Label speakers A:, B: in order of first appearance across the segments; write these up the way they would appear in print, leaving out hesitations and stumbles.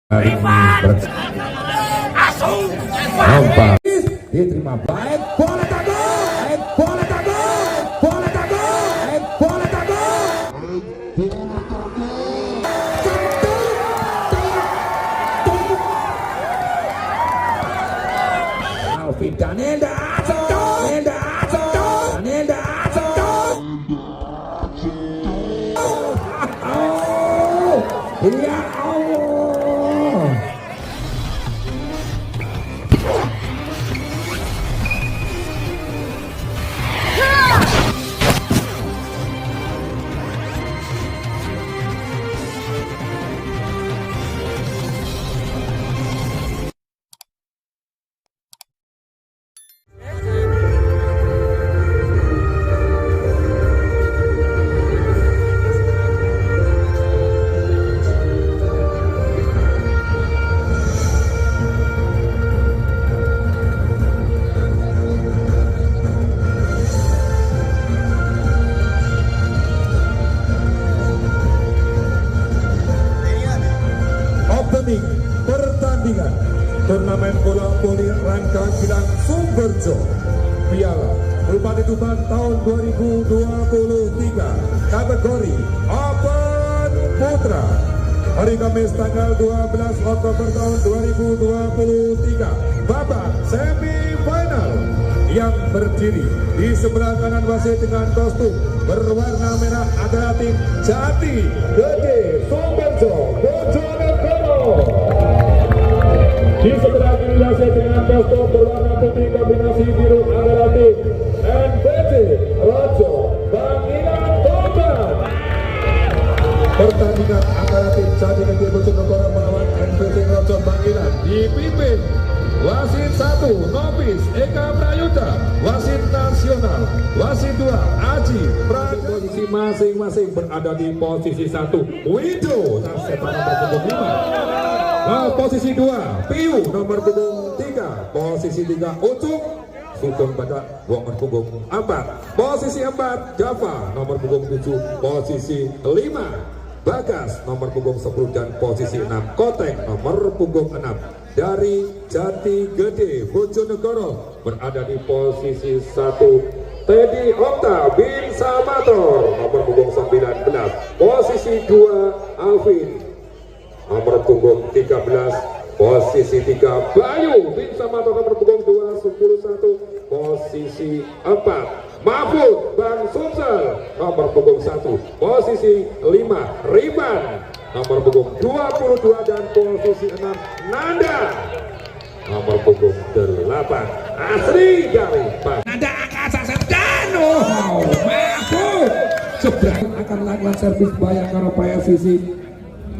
A: hari ini lompat diterima baik, bola tanggung, bola tanggung, bola tanggung, bola tanggung, Alvin Danenda ya Allah. Pertandingan turnamen bola voli Rangka Gilang Sumberjo Piala Bupati Tuban tahun 2023 kategori Open Putra hari Kamis tanggal 12 Oktober tahun 2023 babak semifinal yang berdiri di sebelah kanan wasit dengan kostum berwarna merah adalah tim Jati Gede Sumberjo Bojonegoro. Di sebelah kiri wasit dengan kostum berwarna putih kombinasi biru adalah tim NPC Rojo Bangilan Tuban. Pertandingan antara tim Jati Gede Bojonegoro melawan NPC Rojo Bangilan dipimpin wasit 1 Nobis Eka Prayuda, wasit nasional, wasit 2 Aji Pradi. Posisi masing-masing berada di posisi 1 Wido Narsepa nomor punggung 5, posisi 2 Piu nomor punggung 3, posisi 3 Ucuk Sugeng Badak nomor punggung 4, posisi 4 Java nomor punggung 7, posisi 5 Bagas nomor punggung 10 dan posisi 6 Kotek nomor punggung 6 dari Jati Gede Bojonegoro berada di posisi 1 Teddy Okta bin Samator nomor punggung 19, posisi 2 Alvin nomor punggung 13, posisi 3 Bayu bin Samator nomor punggung 2 11, posisi 4 Mahfud Bang Sumsel nomor punggung 1, posisi 5 Riban nomor punggung 22 dan posisi 6 Nanda nomor punggung 8 asli dari Nanda Akasa Serdano Mahfud seberang akan lakukan servis Bayangkara PSSI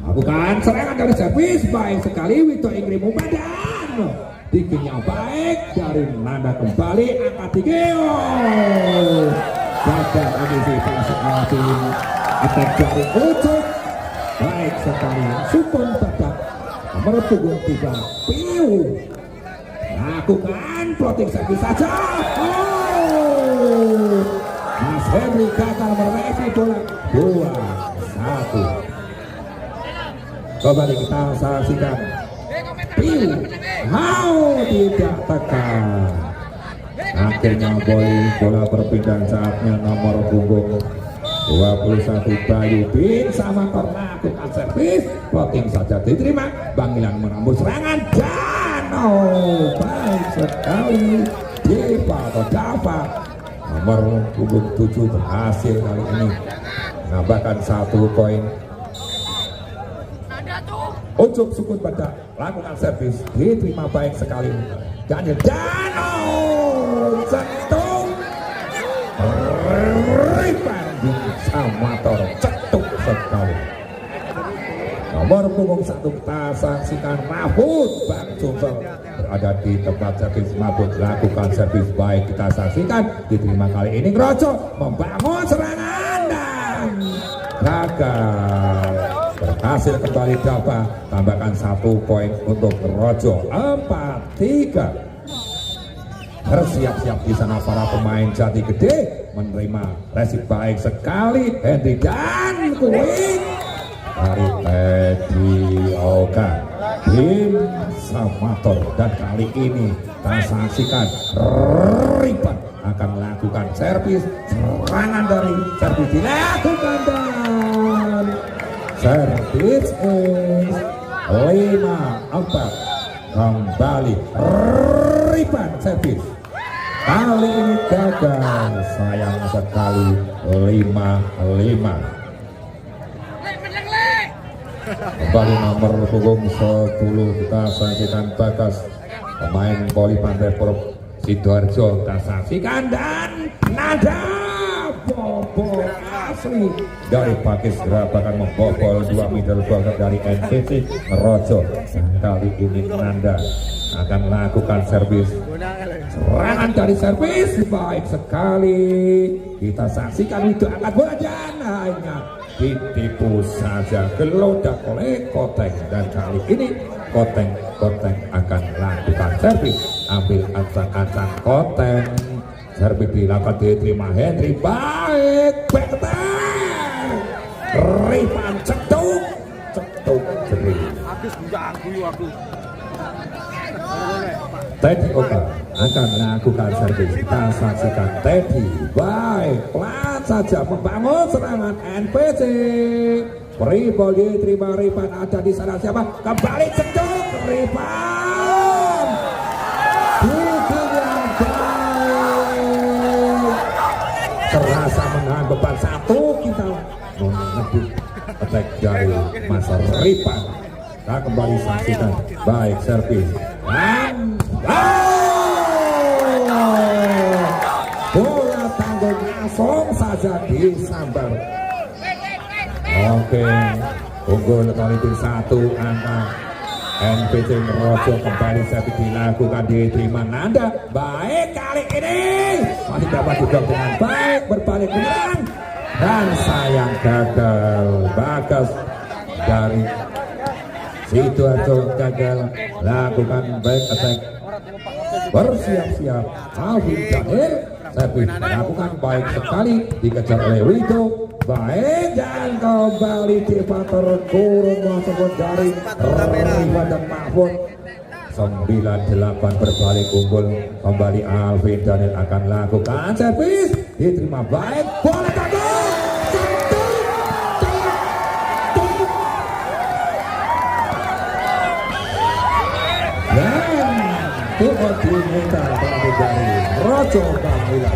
A: lakukan serangan dari servis baik sekali Wito Ingrimu Badan tingginya baik dari Nanda kembali angkat tinggi gagal antisipasi attack dari Ucuk baik sekali Sukun Badak nomor punggung 3 Piu lakukan plotting servis saja Mas Henry gagal merevisi bola 2-1. Kembali kita saksikan Piu tidak tekan akhirnya bola berpindah saatnya nomor punggung 21 Bayu bin Samator melakukan servis plotting saja diterima Bangilan menambah serangan dan baik sekali Dipa atau Java nomor punggung 7 berhasil kali ini menambahkan 1 poin. Ucuk Sukun Badak lakukan servis diterima baik sekali Daniel sentuh Ripan bin Samator cetuk sekali nomor punggung 1 kita saksikan Mahfud Bang Sumsel berada di tempat servis Mahfud lakukan servis baik kita saksikan diterima kali ini Rojo membangun serangan dan gagal berhasil kembali Java tambahkan 1 poin untuk Rojo 4-3. Bersiap-siap di sana para pemain Jati Gede menerima resip baik sekali Henry dan Queen dari Teddy Oka. Tim Samator, dan kali ini kita saksikan Ripan akan melakukan servis serangan dari servis dilakukan dan servis 5-4 kembali Ripan servis kali ini gagal, sayang sekali 5-5. Kembali nomor punggung 10 kita saksikan Bagas, pemain voli Pantai Purp Sidoarjo, kita saksikan dan nada bobol asli dari Pakis Gerabakan membobol 2 middle blocker dari NPC Rojo. Dan kali ini Nanda akan melakukan servis serangan dari servis baik sekali, kita saksikan itu angkat bola dan hanya ditipu saja, gelodak oleh Koteng. Dan kali ini Koteng akan melakukan servis, ambil ancang-ancang Koteng, servis dilakukan diterima Henry, baik backter Ripan cetuk jeri. Teddy Oka akan melakukan servis, kita saksikan Teddy, baik pelan saja membangun serangan NPC. Free ball diterima Ripan, ada di sana siapa? Kembali cetuk Ripan, bikin yang baik, terasa menahan beban satu, kita menunggu attack dari Mas Ripan. Kita kembali saksikan, baik servis dan bola tanggung langsung saja disambar. Oke, unggul kali ini 1 angka NPC Rojo, kembali servis dilakukan diterima Nanda, baik kali ini masih dapat juga dengan baik berbalik menyerang dan sayang gagal. Bagas dari Sidoarjo gagal lakukan back attack, bersiap-siap Alvin Daniel, servis dilakukan baik sekali, dikejar oleh Wido, baik dan kembali Devator turun masuk dari Rivan dan Mahfud. 9-8 berbalik unggul, kembali Alvin Daniel akan lakukan servis diterima baik, bola tanggung Tuhan diminta dari Rojo Bangila.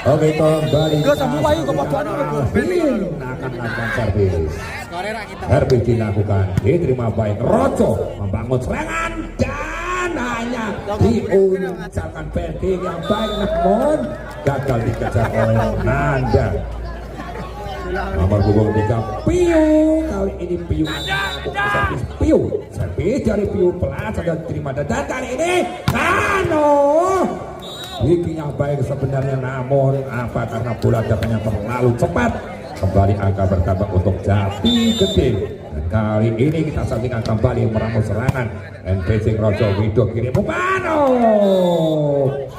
A: Oke, kembali akan melakukan servis. Servis dilakukan, diterima baik Rojo, membangun serangan dan hanya diuncapkan pendek yang baik, namun gagal dikejar oleh Nanda. Nomor punggung 3 Piu, kali ini Piu servis Piu, servis dari Piu pelan saja diterima dan kali ini Kano. Bikin yang baik sebenarnya, namun apa karena bola datangnya terlalu cepat, kembali angka bertambah untuk Jati Gede. Dan kali ini kita saksikan kembali meramu serangan NPC Rojo, Wido kiri Pupano,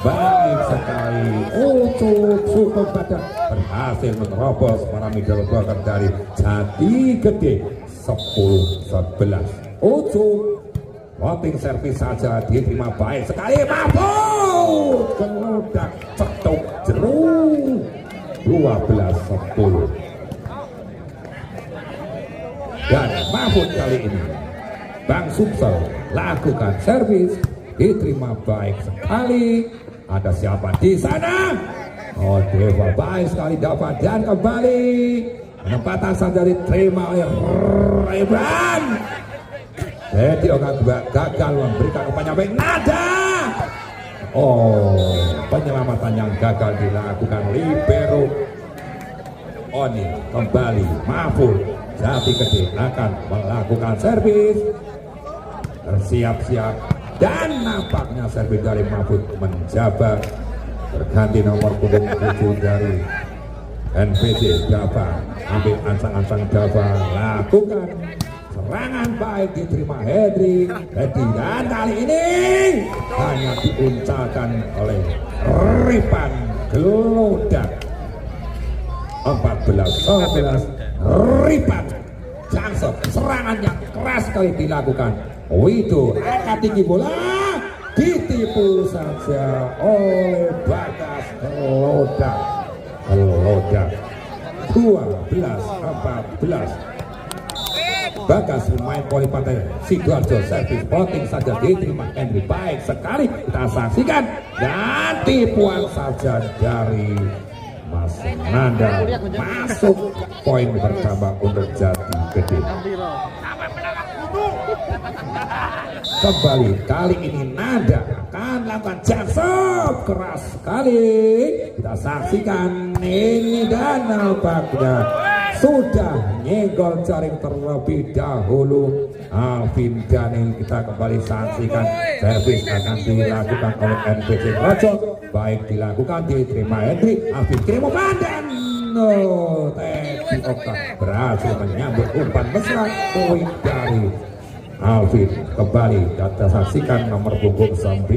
A: baik sekali untuk Suko Badak berhasil menerobos para middle blocker dari Jati Gede. 10-11 Ucup voting servis saja diterima baik sekali, Mahfud keludak cetuk jeru 12-10. Dan Mahfud kali ini Bang Sumsel lakukan servis diterima baik sekali. Ada siapa di sana? Oh, Dewa baik sekali dapat dan kembali penempatan saja diterima oleh Rebran. Jadi orang gagal memberikan umpannya baik Nada. Oh, penyelamatan yang gagal dilakukan libero Oni. Kembali Mahfud Jati Gede akan melakukan servis, bersiap-siap dan nampaknya servis dari Mahfud menjabat, berganti nomor punggung 7 dari NPC Dava ambil ancang-ancang Dava, lakukan serangan baik, diterima Hendri, dan kali ini hanya diuncalkan oleh Ripan Gelodak. 14-11 Ripan Jangsep, serangan yang keras sekali dilakukan. Wido angkat tinggi bola, ditipu saja oleh Bagas Gelodak. 12-14 Bagas pemain Poli Pantai Sidoarjo, servis floating saja diterima Henry, baik sekali kita saksikan, dan tipuan saja dari Mas Nanda, masuk poin pertama untuk Jati Gede. Kembali kali ini Nanda akan lakukan jaksep keras sekali, kita saksikan ini, dan nampaknya sudah nyenggol jaring terlebih dahulu Alvin Daniel. Kita kembali saksikan, servis akan dilakukan oleh NPC Rojo, baik dilakukan, diterima Hendri, Alvin kirim umpan, dan Teddy Oka berhasil menyambut umpan mesra, poin dari Alvin. Kembali kita saksikan nomor punggung 19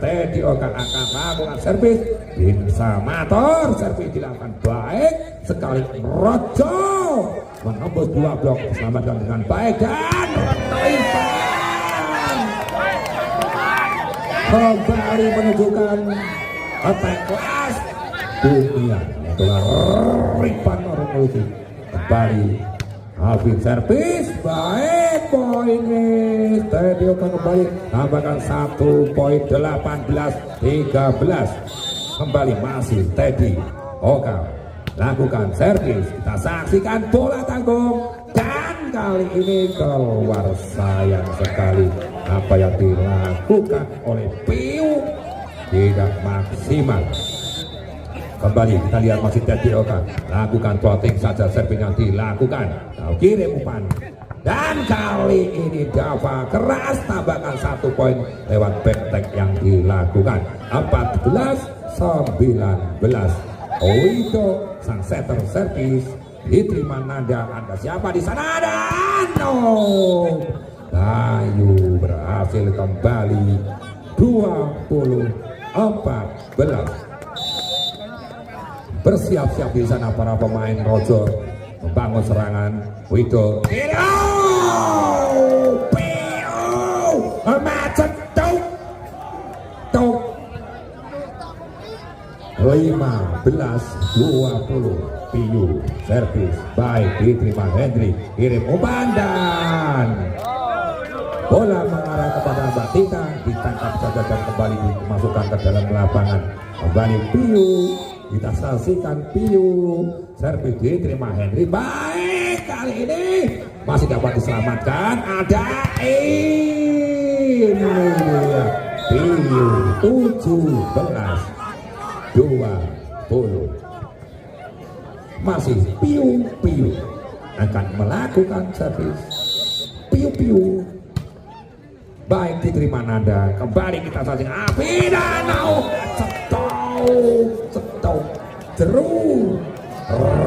A: Teddy Oka akan melakukan servis, Binsa Mator, servis dilakukan baik sekali, Rojo menembus 2 blok, diselamatkan dengan baik, dan Ripan kembali menunjukkan attack kelas dunia, itulah Ripan Ormolusi. Kembali Alvin servis baik, poin Teddy Oka kembali tambahkan 1 poin, 18-13. Kembali masih Teddy Oka lakukan servis, kita saksikan bola tanggung, dan kali ini keluar, sayang sekali apa yang dilakukan oleh Piu tidak maksimal. Kembali kita lihat masih Teddy Oka lakukan plotting saja, servis yang dilakukan, kirim umpan, dan kali ini Dava keras tambahkan 1 poin lewat benteng yang dilakukan. 14-19 Wido sang setter servis diterima Nanda, Anda siapa di sana, dan Bayu berhasil kembali 20-14. Bersiap-siap di sana para pemain Rojo membangun serangan. Wido macet tuk 15-20 Piu servis baik, diterima Hendri, kirim umpan, dan bola mengarah kepada Mbak Tita, ditangkap saja dan kembali dimasukkan ke dalam lapangan. Kembali Piu, kita saksikan Piu servis diterima Hendri, baik, kali ini masih dapat diselamatkan, ada ini dia Piu 17-20. Masih Piu akan melakukan servis, Piu baik, diterima Nanda, kembali kita saksikan Afinano, cetok jeru,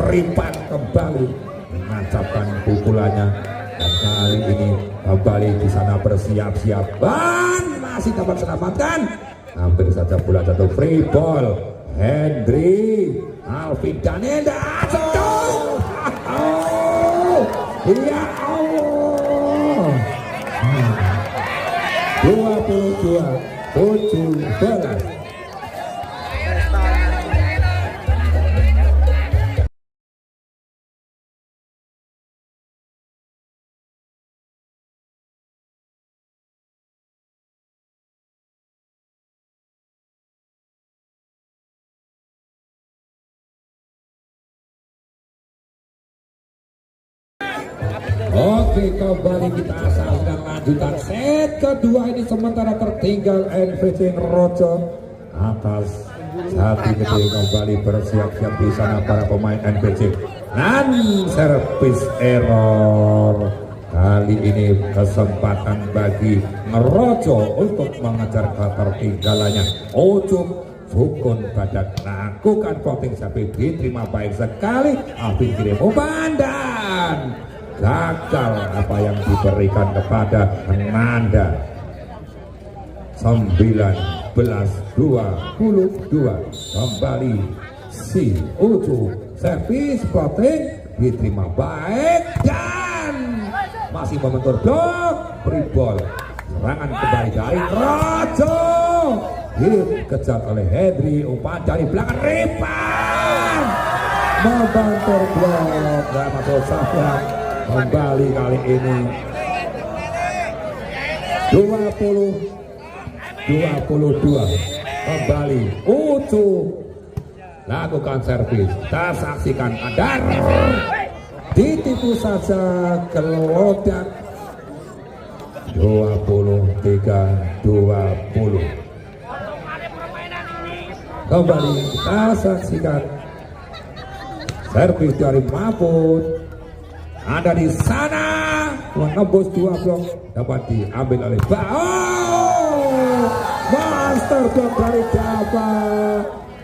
A: Ripan kembali menancapkan pukulannya, dan kali ini kembali di sana bersiap-siap, dan masih dapat selamatkan, hampir saja bola jatuh, free ball Hendri, Alvin Daniel, ya Allah, 22-17. Oke, kembali kita saksikan lanjutan set kedua ini, sementara tertinggal NPC Rojo atas Jati Gede. Kembali bersiap-siap di sana para pemain NPC, dan servis error. Kali ini kesempatan bagi Rojo untuk mengejar ketertinggalannya. Ujung Fukun Badak lakukan floating servis diterima baik sekali. Alvin kirim umpan dan gagal apa yang diberikan kepada Nanda. 19-22 kembali si Ucu servis floating diterima baik dan masih membentur blok free ball. Serangan kembali dari Rojo, dikejar oleh Henry, umpan dari belakang Ripan membentur blok dan masuk Safwan. Kembali kali ini 20-22 kembali Ucu lakukan servis. Kita saksikan Adar ditipu saja kelodak. 23-20 kembali kita saksikan servis dari Mahfud. Ada di sana menembus 2 blok, dapat diambil oleh master blok dari Java,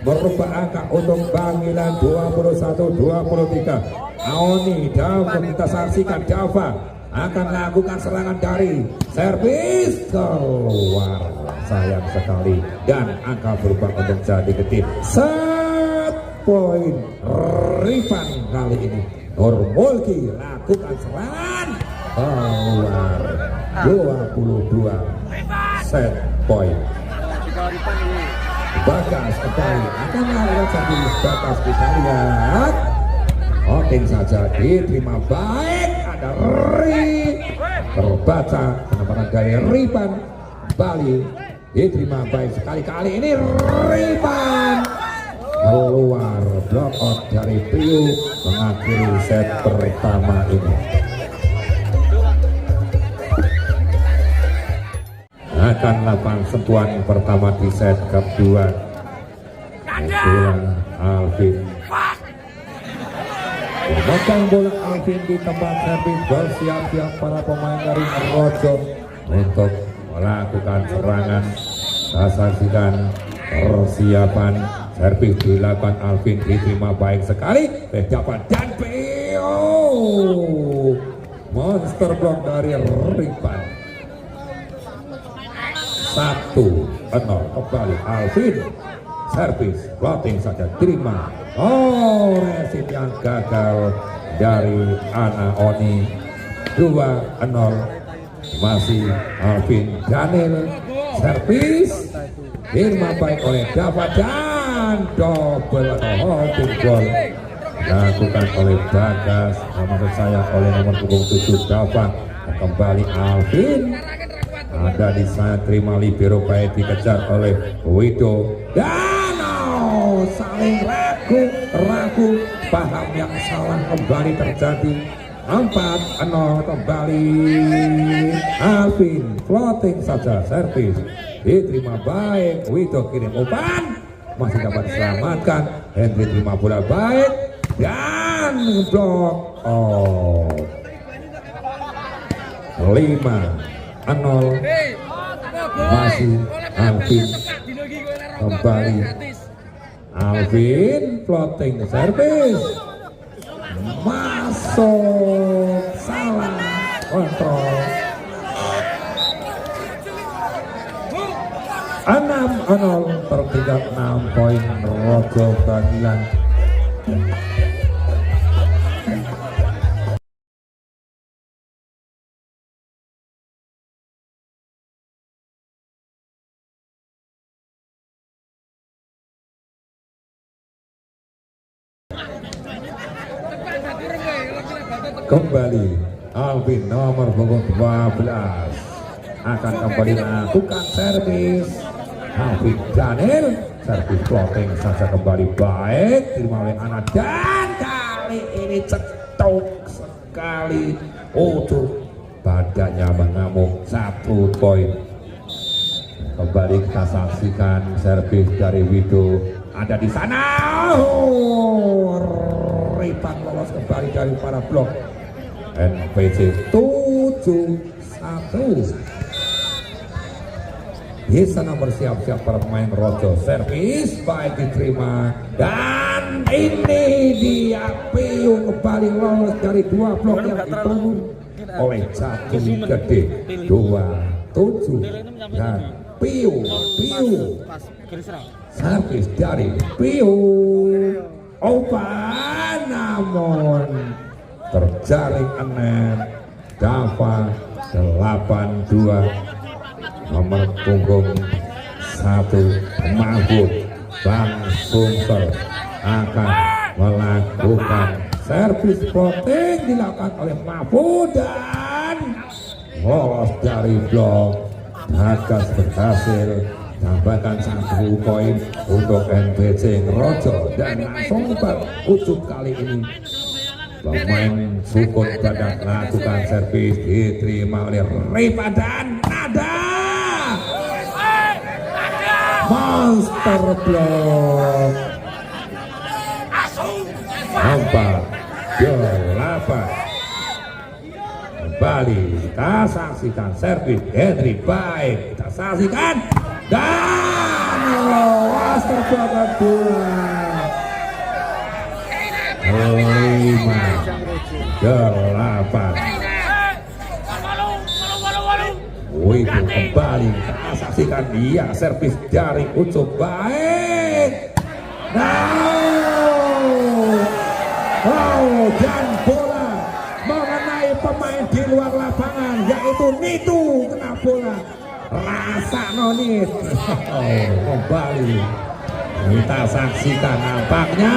A: merubah angka untuk Bangilan 21-23. Aoni Java, kita saksikan Java akan lakukan serangan dari servis keluar, sayang sekali, dan angka berubah untuk jadi gede. Set poin Rifan kali ini. Nurmulki lakukan serangan keluar 22 set poin. Bagas kembali akan lakukan servis. Bagas kita lihat outing saja diterima baik. Ada terbaca penempatan dari Ripan Bali diterima baik sekali. Kali ini Ripan keluar, block out dari Priu mengakhiri set pertama ini. Akan lapan sentuhan pertama di set kedua. Alvin memegang bola, Alvin di tempat servis, bersiap-siap para pemain dari Rojo untuk melakukan serangan. Kita saksikan persiapan servis dilakukan. Alvin diterima baik sekali, dapat dan Pio monster block dari Ripan. 1-0 kembali Alvin servis floating saja terima. Resip yang gagal dari Ana Oni. 2-0 masih Alvin Daniel servis terima baik oleh Dava dan double atau holding goal dilakukan oleh Bagas, maksud saya oleh nomor punggung 7 Dava. Kembali Alvin ada di sana, terima libero baik dikejar oleh Wido dan saling ragu paham yang salah kembali terjadi. 4-0 kembali Alvin floating saja servis diterima baik. Wido kirim umpan masih dapat diselamatkan. Henry terima bola baik dan blok out. 5-0 masih Alvin kembali. Alvin floating servis masuk, salah kontrol. 6-0 tertinggal 6 poin Rojo Bangilan. Kembali Alvin nomor punggung 12 akan kembali melakukan servis. Alvin Daniel servis floating saja kembali baik terima oleh Ana dan kali ini cetuk sekali. Badannya mengamuk. 1 poin. Kembali kita saksikan servis dari Wido ada di sana. Ripan lolos kembali dari para blok. NPC 7-1.
B: Bisa nomor siap-siap bermain Rojo, servis baik diterima dan ini dia Piu kembali lolos dari dua blok yang dibangun oleh Jati Gede 27 dan Piu servis dari Piu Opa, namun terjaring enet Dava 82 nomor punggung 1 Mahfud Bang Sumser akan melakukan servis floating dilakukan oleh Mahfud dan lolos dari blok. Hagas berhasil tambahkan 1 poin untuk NPC Rojo dan langsung berujuk kali ini pemain Sukun Badak lakukan servis diterima oleh Ripa dan Nada monster block 4-8 kembali kita saksikan servis Henry baik kita saksikan dan monster block kedua 5-8 itu kembali kita saksikan dia servis dari Ucup baik dan bola mengenai pemain di luar lapangan yaitu Nitu kena bola rasa nonit kembali kita saksikan nampaknya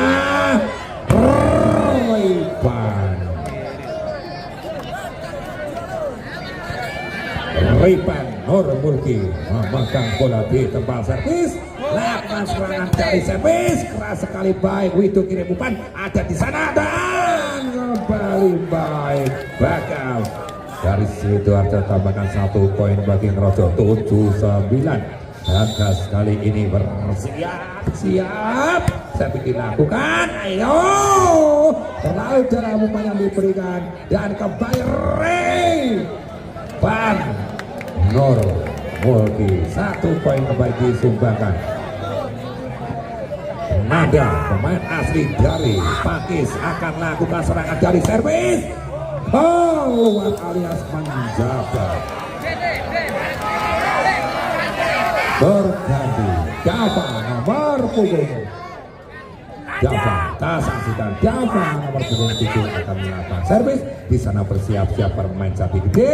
B: Ripan Nur Mulki memegang bola di tempat servis lakukan serangan dari servis keras sekali baik Widu kirim umpan ada di sana dan kembali baik bakal dari situ ada tambahkan 1 poin bagi Rojo 79 Hagas kali ini bersiap servis dilakukan ayo terlalu jarak umpan yang diberikan dan kembali Ripan Nur Mulki 1 poin kembali disumbangkan. Nada pemain asli dari Pakis akan lakukan serangan dari servis keluar alias menjabat berganti Dava nomor punggung Dava kita saksikan Dava nomor punggung 7 akan melakukan servis di sana bersiap-siap bermain Jati Gede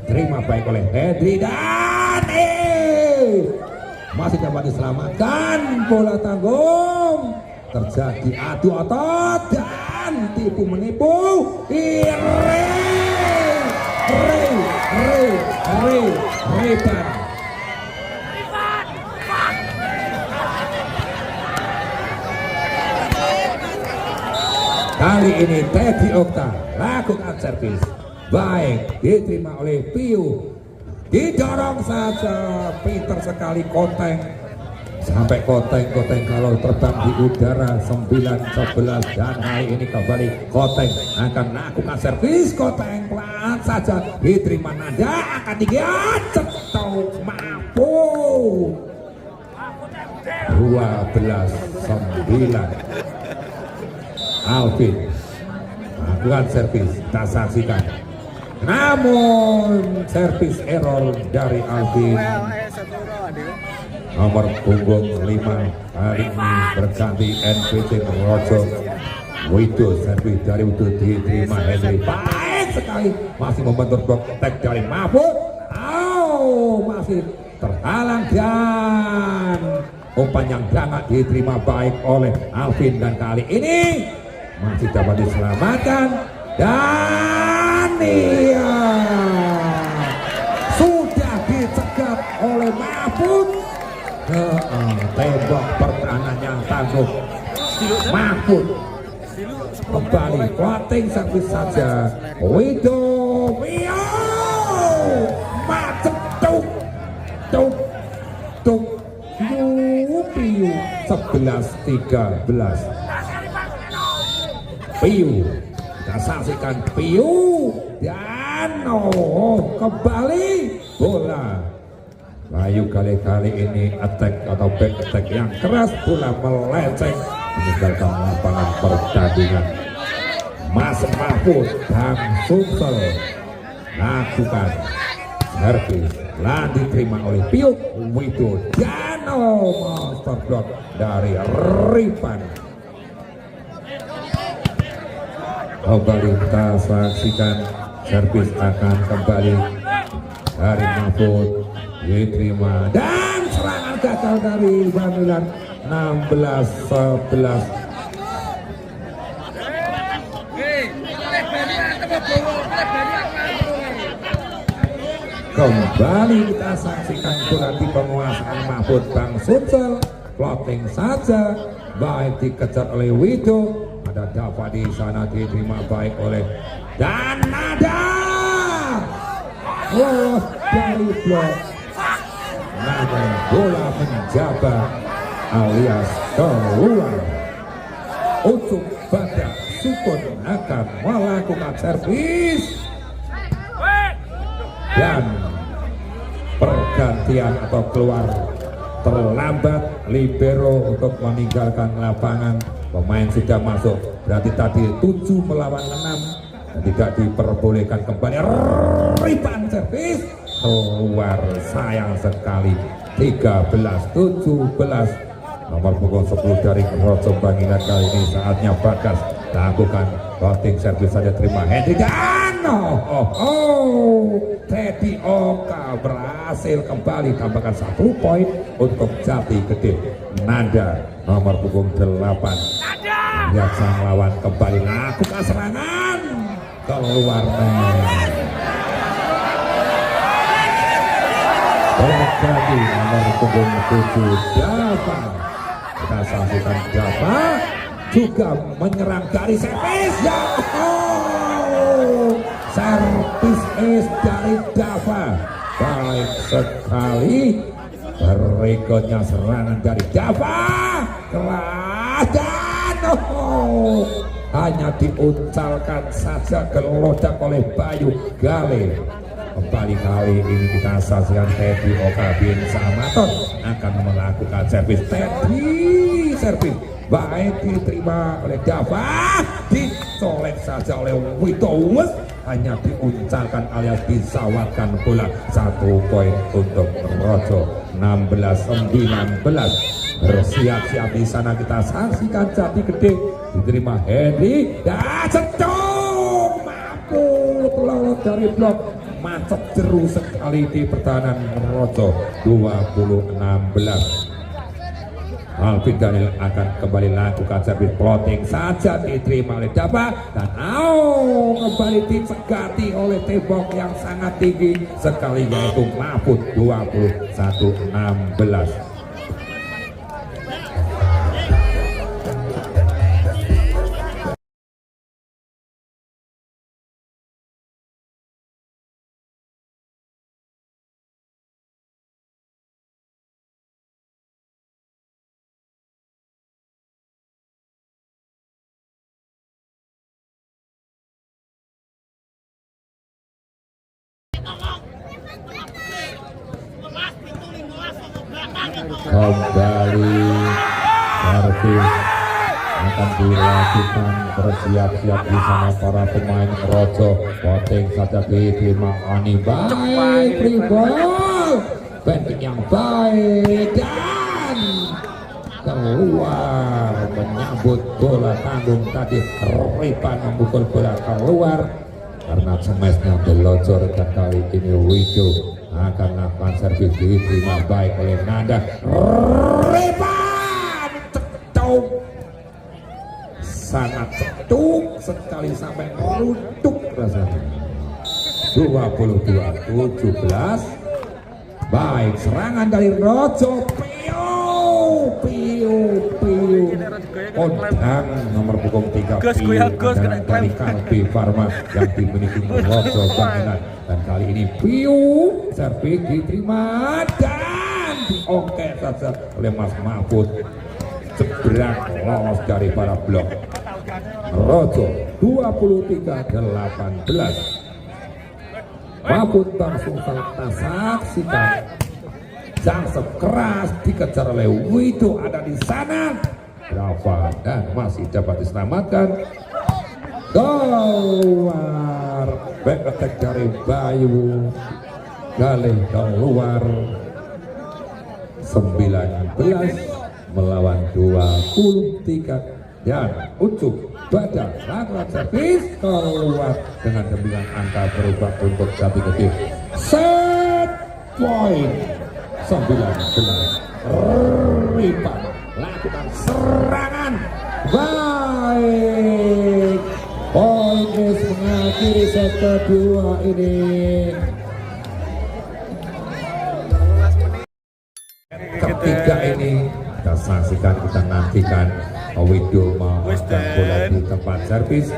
B: terima baik oleh Hedri dan masih dapat diselamatkan bola tanggung terjadi adu otot dan tipu menipu Ripan kali ini Teddy Okta lakukan servis baik diterima oleh Piu didorong saja pinter sekali Koteng sampai Koteng kalau terbang di udara 9-11 dan hari ini kembali Koteng akan lakukan servis Koteng pelan saja diterima Nada akan digiat cetok mampu 12-9 Alvin lakukan servis kita saksikan namun servis error dari Alvin nomor punggung 5 hari ini berganti NPC Rojo Widu servis dari Widu diterima Henry baik sekali masih membentur blok tek dari Mahfud masih terhalang dan umpan yang sangat diterima baik oleh Alvin dan kali ini masih dapat diselamatkan dan iya sudah dicegat oleh Mahfud tembak pertahanan yang tangguh Mahfud kembali floating servis saja Wido macet tuk Piu 11-13 Piu kita saksikan Piu dan kembali bola Bayu kali-kali ini attack atau back attack yang keras, bola melenceng meninggalkan lapangan pertandingan. Mas Mahfud dan Sumsel lakukan servis, lan diterima oleh Piuk Widodano, monster block dari Ripan. Kembali kita saksikan servis akan kembali dari Mahfud, diterima dan serangan gagal dari Bamilan. 16-11. Kembali kita saksikan berarti penguasaan Mahfud Bang Sumsel, plotting saja, baik dikejar oleh Wido, ada Dava di sana, diterima baik oleh Danada, lolos dari blok, namun bola menjabat alias keluar. Ucuk Badak Sukun akan melakukan servis dan pergantian atau keluar terlambat libero untuk meninggalkan lapangan. Pemain sudah masuk, berarti tadi 7 melawan 6 dan tidak diperbolehkan kembali. Ripan servis keluar, sayang sekali. 13-17. Nomor punggung 10 dari Rojo Bangilan. Kali ini saatnya Bagas lakukan routing servis saja, terima Hendy dan Teddy Oka berhasil kembali tambahkan 1 poin untuk Jati Gede. Nanda nomor punggung 8 lihat sang lawan kembali lakukan serangan keluar berganti nomor punggung 7 Java. Kita saksikan Java juga menyerang dari servis. Servis dari Java baik sekali. Berikutnya serangan dari Java kerajaan, hanya diucalkan saja, gelodak oleh Bayu Gale. Kembali kali ini kita saksikan Teddy Oka bin Samaton akan melakukan servis. Teddy servis baik diterima oleh Java, dicolek saja oleh Witowes, hanya diuncalkan alias disawatkan bola. 1 poin untuk Rojo. 16-19. Bersiap-siap di sana kita saksikan Jati Gede, diterima Hendy dan cetung mampu lolos dari blok. Macet jeru sekali di pertahanan Rojo. 20-16. Alvin Daniel akan kembali lakukan servis, plotting saja, diterima oleh Dava dan kembali disegati oleh tembok yang sangat tinggi sekali, yaitu Mahfud. 21-16. Kembali servis akan dilakukan, bersiap-siap di sana para pemain Rojo. Voting saja diterima Ani, baik free ball, banding yang baik dan keluar, menyambut bola tanggung tadi. Ripan memukul bola keluar karena semesnya belocor, dan kali ini Wido akan lakukan servis, diterima baik oleh Nanda. Ripan cetuk, sangat cetuk sekali sampai runtuh rasanya. 22-17. Baik serangan dari Rojo. Piu Odang nomor punggung 3 dan dari Kalbi Farma yang dimiliki Rojo Bangilan. Dan kali ini Piu servis diterima dan diongkek saja oleh Mas Mahfud. Jebrak lolos dari para blok. Rojo 23-18. Mahfud langsung saksikan Jangsep keras dikejar oleh Wido, ada di sana. Dava dan masih dapat diselamatkan. Keluar back attack dari Bayu, Galih keluar. 19 melawan 23 dan Ucup Badar lakukan servis keluar dengan 9 angka berubah untuk Jati Gede. Set point 19 Ripan lakukan serangan baik. Poin is mengakhiri set kedua ini. Ketiga ini kita saksikan, kita nantikan Wido mengangkat bola di tempat servis.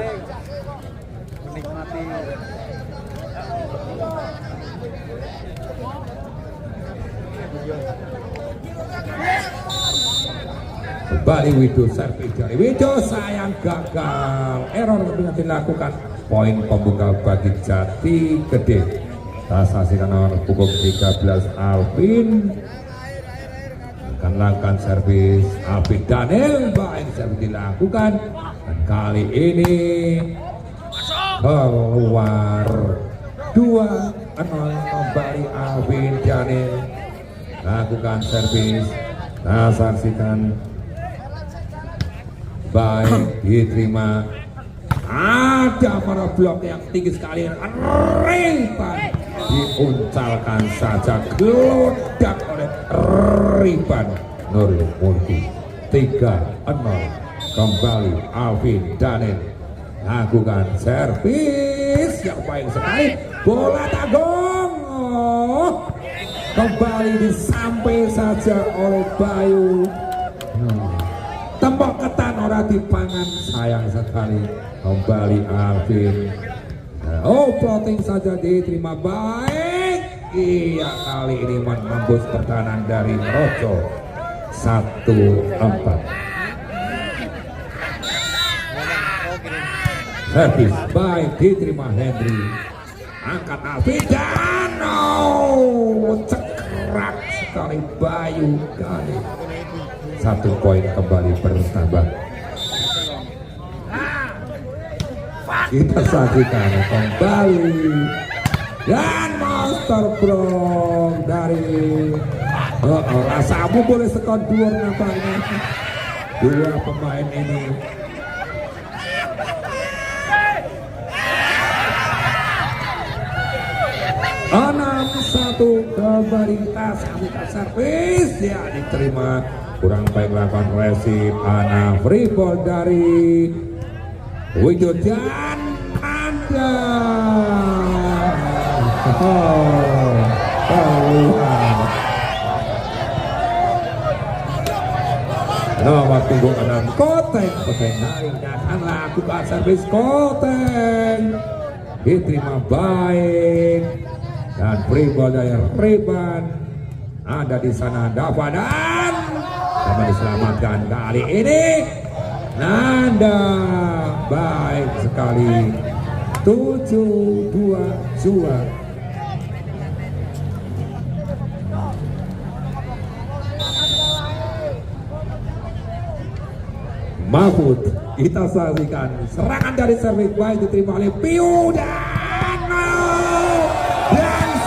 B: Kembali Wido, servis dari Wido, sayang gagal, error yang dilakukan. Poin pembuka bagi Jati Gede. Kita saksikan nomor pukul 13 Alvin akan lakukan servis. Alvin Daniel, baik servis dilakukan dan kali ini keluar 2-0. Kembali Alvin Daniel lakukan servis. Kita saksikan baik diterima, ada para blok yang tinggi sekali. Ripan diuncalkan saja, gelodak oleh Ripan Nurul Murti. 3-0. Kembali Alvin Daniel lakukan servis yang baik sekali, bola tanggung. Kembali disampai saja oleh Bayu. Tembok ketan ora dipangan, sayang sekali. Kembali Alvin. Plotting saja diterima baik. Iya, kali ini menembus pertahanan dari Rojo. 1-4. Servis baik diterima Henry. Angkat Alvin dan cekrak sekali Bayu kali. 1 poin kembali bertambah. Kita saksikan kembali dan monster block dari rasamu boleh sekon dua nampaknya. Dua pemain ini enam satu kembali. Kita servis ya diterima, kurang baik lakukan resip. Ana free ball dari Wido dan Anda nomor punggung 6 Koteng naik dan akan lakukan servis. Koteng diterima baik dan free ball dari Riban, ada di sana Dava dan dapat diselamatkan kali ini. Nanda baik sekali. 7-2 Zua. Mahfud, kita saksikan serangan dari servis baik diterima oleh Piu dan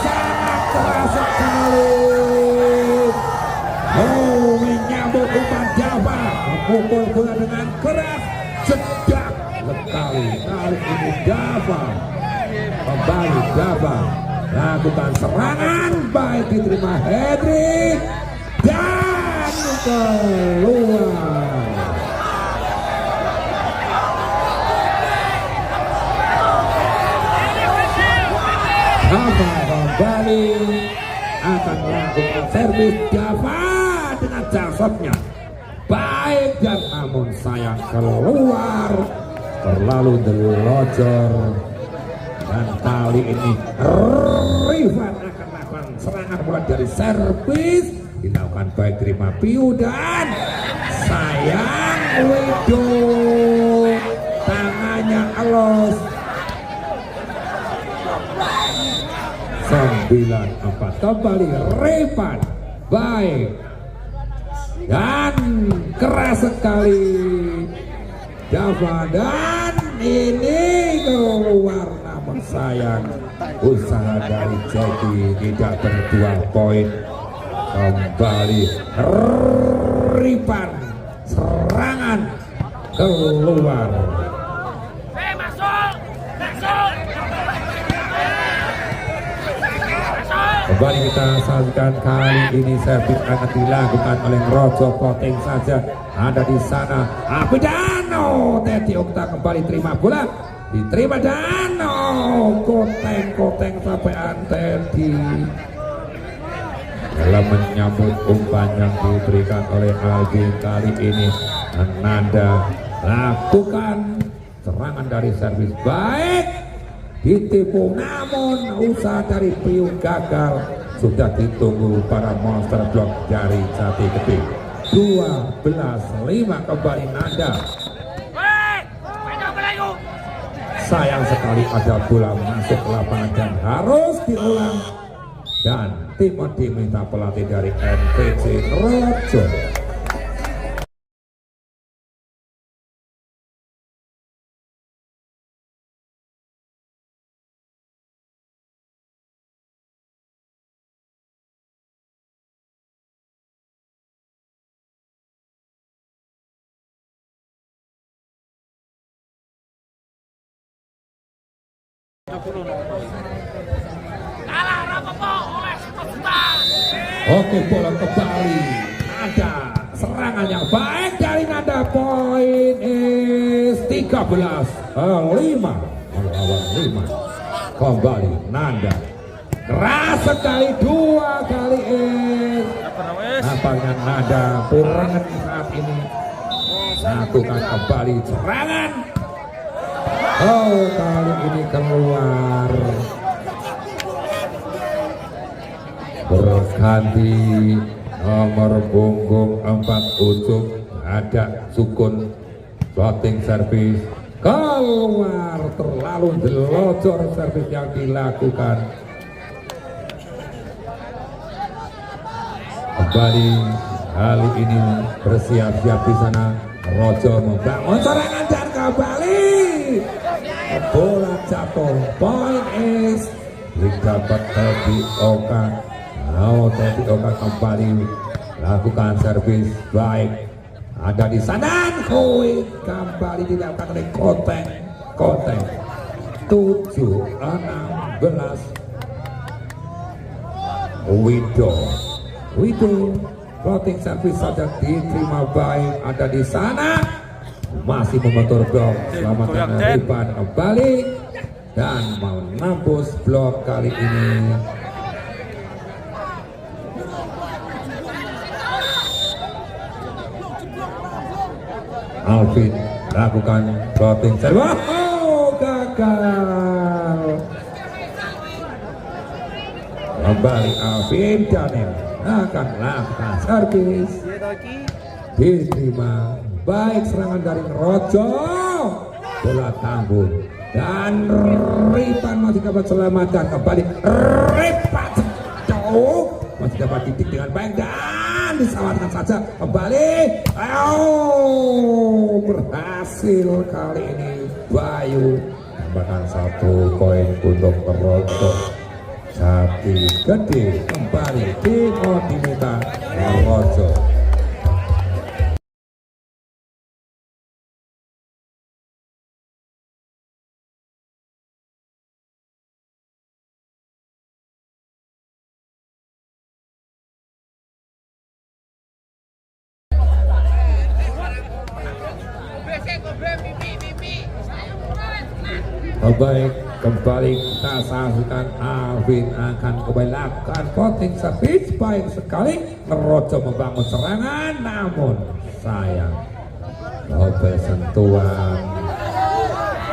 B: sangat terasa sekali. Menyambut umpan Dava, memukul bola dengan keras, cedak lekali. Kali ini Dava, kembali Dava lakukan serangan baik diterima Hedrik dan keluar. Dava kembali akan melakukan servis. Dava dengan jasotnya baik dan namun sayang keluar, terlalu delojor. Dan kali ini Rivan akan melakukan serangan bola dari servis, dilakukan baik terima Piu dan sayang Wido, tangannya elos. 9-4 kembali Rivan baik dan keras sekali Dava, dan ini keluar, namun sayang usaha dari Jackie tidak berbuah poin. Kembali Ripan, serangan keluar. Kembali kita saksikan, kali ini servis akan dilakukan oleh Rojo Koteng saja. Ada di sana Abidano, Teddy Okta kembali terima bola, diterima Dano, Koteng sampai Teddy dalam menyambut umpan yang diberikan oleh Aldi. Kali ini Ananda lakukan serangan dari servis baik, ditipu, namun usaha dari Piung gagal. Sudah ditunggu para monster block dari Jati Gede. 12-5 kembali Nanda. Sayang sekali ada bola masuk ke lapangan dan harus diulang, dan tim diminta pelatih dari NPC Rojo. Oke, bola kembali. Ada serangan yang baik dari Nanda. Poin is 13-5 melawan 5. Kembali Nanda. Keras sekali, 2 kali is. Nampaknya Nanda kurangan saat ini. Lakukan kembali serangan. Oh, kali ini keluar. Berganti nomor punggung 4 ujung, ada Sukun, floating service keluar, terlalu jelocor servis yang dilakukan. Kembali kali ini bersiap-siap di sana. Rojo membangun serangan dan kembali bola jatuh. Point is didapat Teddy Oka. Teddy Oka kembali lakukan servis baik. Ada di sana Koi, kembali dilakukan oleh Koteng. 7-16. Wido floating service saja diterima baik. Ada di sana masih membentur blok. Selamatkan Ripan kembali dan menembus blok kali ini. Alvin lakukan floating service. Oh, gagal. Kembali Alvin Daniel akan lakukan servis, diterima baik serangan dari Rojo, bola tanggung dan Ripan masih dapat selamatkan. Kembali Ripan jauh, masih dapat titik dengan baik dan diselamatkan saja. Kembali berhasil kali ini Bayu tambahkan 1 poin untuk Rojo. Jati Gede kembali diminta Rojo. Baik, kembali kita saksikan Alvin akan kembali lakukan floating service baik sekali. Rojo membangun serangan, namun sayang double sentuhan.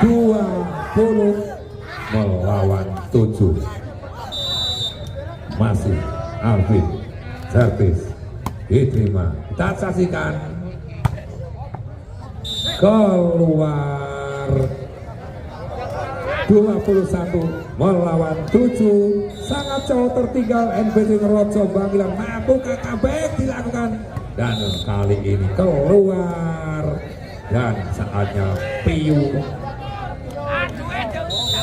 B: 20 melawan 7. Masih Alvin service diterima. Kita saksikan keluar. 21 melawan 7. Sangat jauh tertinggal NPT Rojo Bangkilan. Mampu comeback dilakukan dan kali ini keluar. Dan saatnya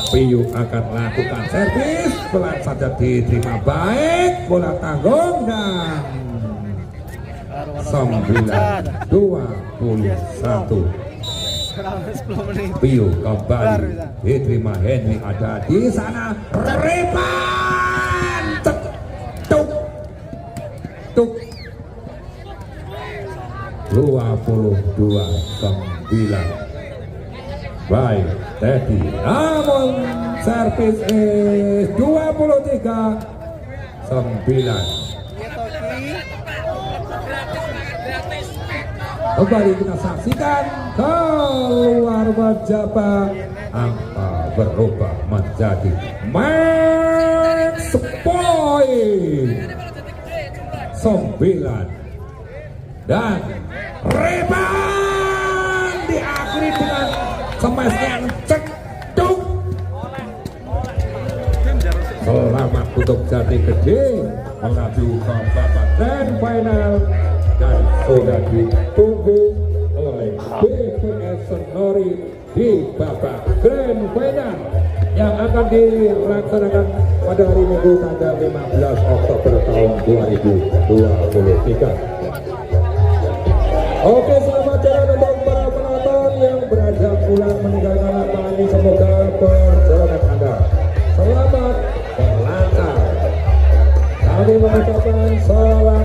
B: Piu akan lakukan servis, pelan saja diterima baik, bola tanggung dan 9-21. Piu kembali diterima Henry, ada di sana Repan tuk 22-9. Baik Teddy, namun servis 23-9. Kembali kita saksikan keluar berjaba, angka berubah menjadi match point 9 dan Reban diakhiri dengan smash yang cetuk. Selamat untuk Jati Gede melaju ke babak grand final dan sudah ditunggu oleh BPS Senori di babak grand final yang akan dilaksanakan pada hari Minggu tanggal 15 Oktober tahun 2023. Oke, selamat jalan untuk para penonton yang berada pulang meninggalkan lapangan ini. Semoga perjalanan